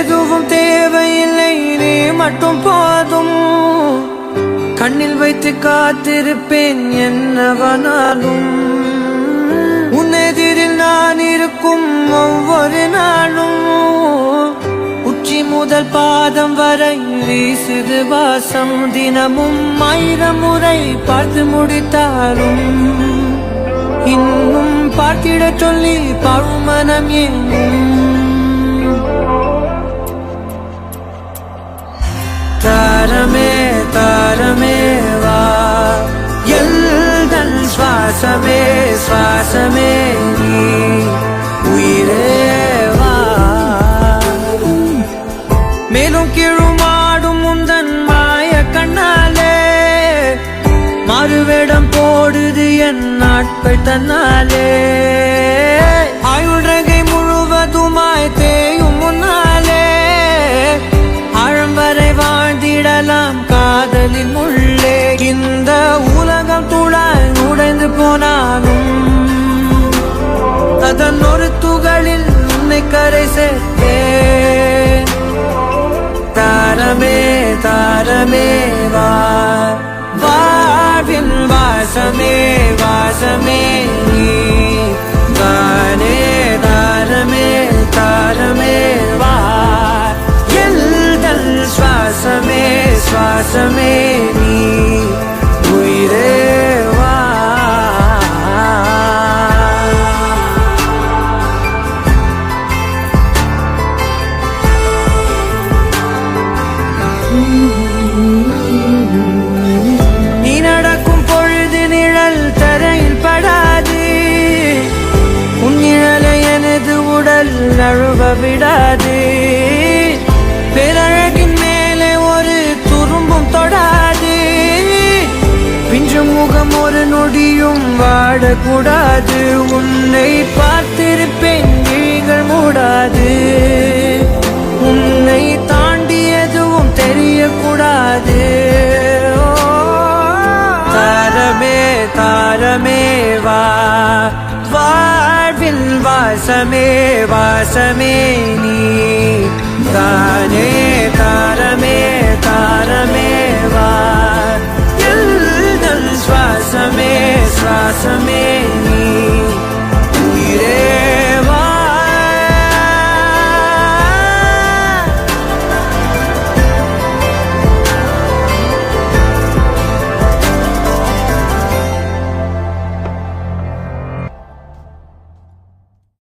வேறெதுவும் தேவையில்லை, நீ மட்டும் போதும். கண்ணில் வைத்து காத்திருப்பேன் என்னவனாலும். உன்னெதிரில் நான் இருக்கும் ஒவ்வொரு நாளும். உச்சி முதல் பாதம் வரை வீசுது வாசம். தினமும் 1000 முறை பார்த்து முடித்தாலும் இன்னும் பார்த்திட சொல்லி பழுமனம் ஏனும். தாரமே தாரமே வா, எல்தன் சுவாசமே சுவாசமே நீ, உயிரே வா. மேலும் கீழுமாடும் முந்தன் மாய கண்ணாலே மாறுவேடம் போடுது என் நாட்கள் தன்னாலே. ஆயுள் ரகை முழுவதுமாய் தேயும் முன்னாலே ஆழம் வரை வாழ்ந்திடலாம் காதலின் உள்ளே. இந்த உலகம் துளாய் உடைந்து போனாலும் அதன் ஒரு துகளில் உன்னை கரை சேர்த்தேன். தாரமே தாரமே வா, வாழ்வின் வாசமே வாசமே நீ தானே. தாரமே தாரமே வா, எல்தல் சுவாசமே சுவாசமே நீ, உயிரே வா. நீ நடக்கும் பொழுது நிழல் தரையில் படாது. உன் நிழலை எனது உடல் நழுவ விடாது. பேரழகின் மேலே ஒரு துரும்பும் தொடாது. பிஞ்சு முகம் ஒரு நொடியும் வாடக்கூடாது. உன்னை பார்த்திருப்பேன் விழிகள் மூடாது. உன்னை தாண்டி எதுவும் தெரியக்கூடாது. தாரமே தாரமே வா, வாழ்வில் வாசமே வாசமே நீ தானே. தாரமே தாரமே வா, எல்தல் சுவாசமே சுவாசமே நீ.